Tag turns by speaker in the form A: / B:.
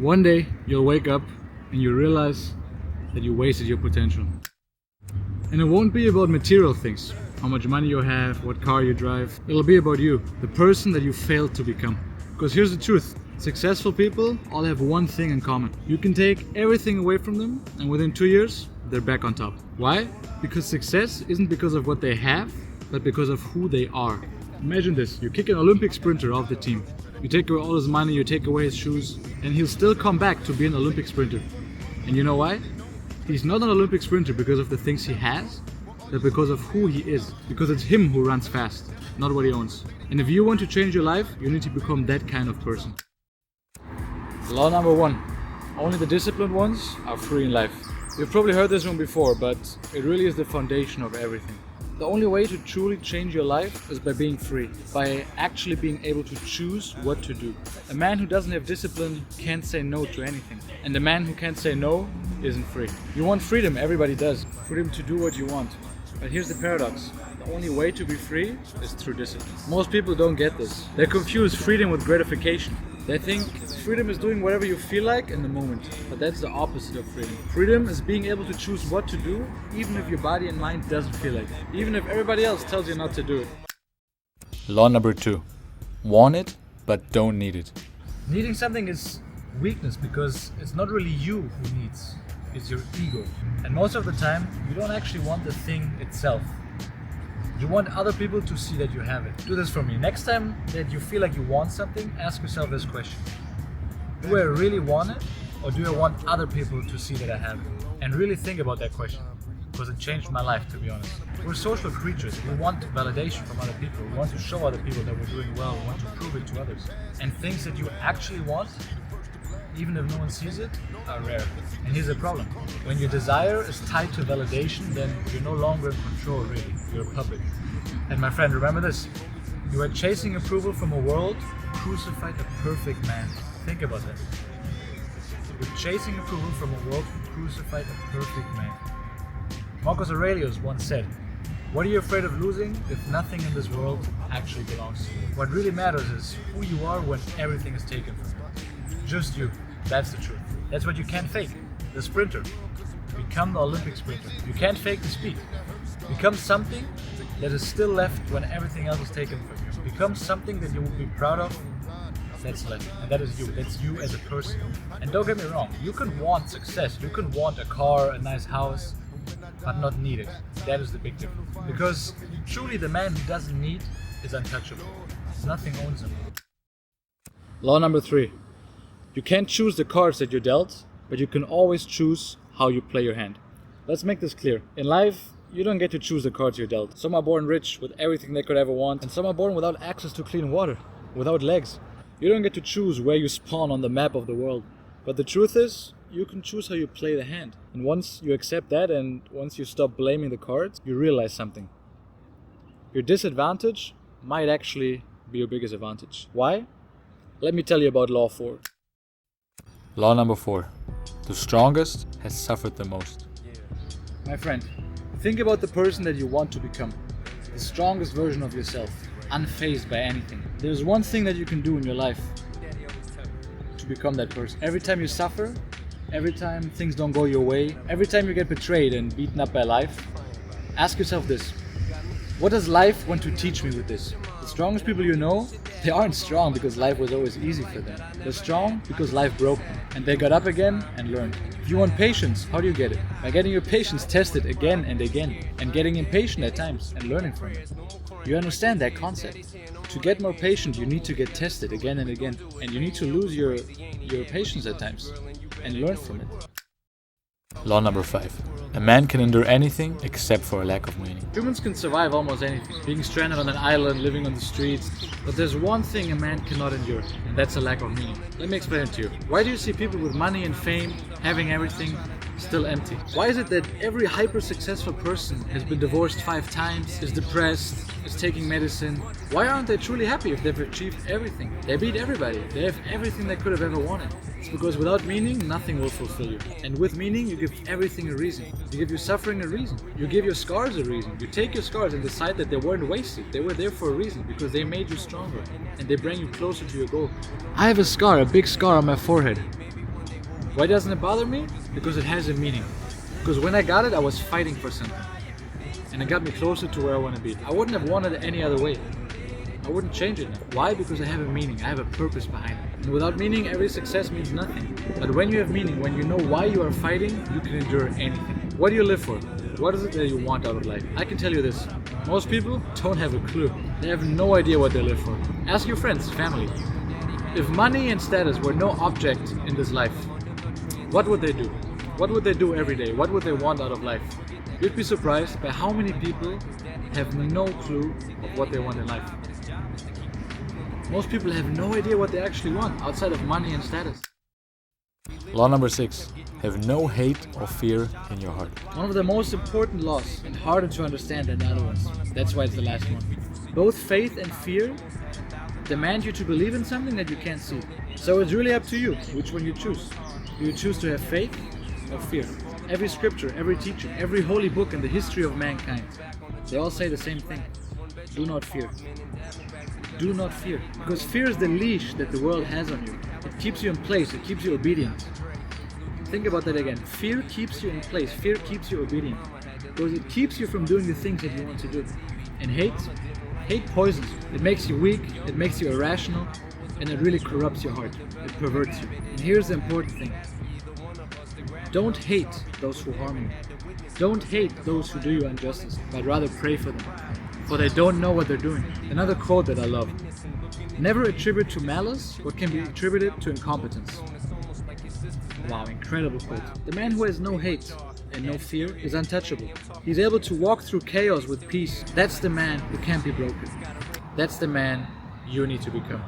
A: One day you'll wake up and you realize that you wasted your potential. And it won't be about material things, how much money you have, what car you drive. It'll be about you, the person that you failed to become. Because here's the truth, successful people all have one thing in common. You can take everything away from them and within 2 years, they're back on top. Why? Because success isn't because of what they have, but because of who they are. Imagine this, you kick an Olympic sprinter off the team. You take away all his money, you take away his shoes, and he'll still come back to be an Olympic sprinter. And you know why? He's not an Olympic sprinter because of the things he has, but because of who he is. Because it's him who runs fast, not what he owns. And if you want to change your life, you need to become that kind of person. Law number 1. Only the disciplined ones are free in life. You've probably heard this one before, but it really is the foundation of everything. The only way to truly change your life is by being free, by actually being able to choose what to do. A man who doesn't have discipline can't say no to anything. And the man who can't say no isn't free. You want freedom, everybody does. Freedom to do what you want. But here's the paradox. The only way to be free is through discipline. Most people don't get this. They confuse freedom with gratification. They think freedom is doing whatever you feel like in the moment, but that's the opposite of freedom. Freedom is being able to choose what to do, even if your body and mind doesn't feel like it. Even if everybody else tells you not to do it.
B: Law number 2. Want it, but don't need it.
A: Needing something is weakness because it's not really you who needs, it's your ego. And most of the time, you don't actually want the thing itself. You want other people to see that you have it. Do this for me. Next time that you feel like you want something, ask yourself this question. Do I really want it? Or do I want other people to see that I have it? And really think about that question. Because it changed my life, to be honest. We're social creatures. We want validation from other people. We want to show other people that we're doing well. We want to prove it to others. And things that you actually want, even if no one sees it, are rare. And here's the problem. When your desire is tied to validation, then you're no longer in control, really. You're a puppet. And my friend, remember this. You are chasing approval from a world who crucified a perfect man. Think about that. You're chasing approval from a world who crucified a perfect man. Marcus Aurelius once said, "What are you afraid of losing if nothing in this world actually belongs to you? What really matters is who you are when everything is taken from you. Just you. That's the truth. That's what you can't fake. The sprinter. Become the Olympic sprinter. You can't fake the speed. Become something that is still left when everything else is taken from you. Become something that you will be proud of that's left. And that is you. That's you as a person. And don't get me wrong. You can want success. You can want a car, a nice house, but not need it. That is the big difference. Because truly the man who doesn't need is untouchable. Nothing owns him. Law number 3. You can't choose the cards that you're dealt, but you can always choose how you play your hand. Let's make this clear. In life, you don't get to choose the cards you're dealt. Some are born rich with everything they could ever want, and some are born without access to clean water, without legs. You don't get to choose where you spawn on the map of the world. But the truth is, you can choose how you play the hand. And once you accept that, and once you stop blaming the cards, you realize something. Your disadvantage might actually be your biggest advantage. Why? Let me tell you about Law 4.
B: Law number 4. The strongest has suffered the most.
A: My friend, think about the person that you want to become. The strongest version of yourself, unfazed by anything. There's one thing that you can do in your life to become that person. Every time you suffer, every time things don't go your way, every time you get betrayed and beaten up by life, ask yourself this. What does life want to teach me with this? The strongest people you know, they aren't strong because life was always easy for them. They're strong because life broke them. And they got up again and learned. If you want patience, how do you get it? By getting your patience tested again and again. And getting impatient at times and learning from it. You understand that concept. To get more patient, you need to get tested again and again. And you need to lose your patience at times. And learn from it.
B: Law number 5. A man can endure anything except for a lack of meaning.
A: Humans can survive almost anything. Being stranded on an island, living on the streets. But there's one thing a man cannot endure, and that's a lack of meaning. Let me explain it to you. Why do you see people with money and fame, having everything, still empty? Why is it that every hyper-successful person has been divorced 5 times, is depressed, is taking medicine? Why aren't they truly happy if they've achieved everything? They beat everybody. They have everything they could have ever wanted. It's because without meaning, nothing will fulfill you. And with meaning, you give everything a reason. You give your suffering a reason. You give your scars a reason. You take your scars and decide that they weren't wasted. They were there for a reason because they made you stronger and they bring you closer to your goal. I have a scar, a big scar on my forehead. Why doesn't it bother me? Because it has a meaning. Because when I got it, I was fighting for something. And it got me closer to where I want to be. I wouldn't have wanted it any other way. I wouldn't change it now. Why? Because I have a meaning. I have a purpose behind it. And without meaning, every success means nothing. But when you have meaning, when you know why you are fighting, you can endure anything. What do you live for? What is it that you want out of life? I can tell you this. Most people don't have a clue. They have no idea what they live for. Ask your friends, family. If money and status were no object in this life, what would they do? What would they do every day? What would they want out of life? You'd be surprised by how many people have no clue of what they want in life. Most people have no idea what they actually want outside of money and status.
B: Law number 6. Have no hate or fear in your heart.
A: One of the most important laws and harder to understand than the other ones. That's why it's the last one. Both faith and fear demand you to believe in something that you can't see. So it's really up to you which one you choose. Do you choose to have faith or fear? Every scripture, every teaching, every holy book in the history of mankind, they all say the same thing. Do not fear. Do not fear. Because fear is the leash that the world has on you. It keeps you in place. It keeps you obedient. Think about that again. Fear keeps you in place. Fear keeps you obedient. Because it keeps you from doing the things that you want to do. And hate poisons you. It makes you weak. It makes you irrational. And it really corrupts your heart. It perverts you. And here's the important thing. Don't hate those who harm you. Don't hate those who do you injustice, but rather pray for them. For they don't know what they're doing. Another quote that I love. Never attribute to malice what can be attributed to incompetence. Wow, incredible quote. The man who has no hate and no fear is untouchable. He's able to walk through chaos with peace. That's the man who can't be broken. That's the man you need to become.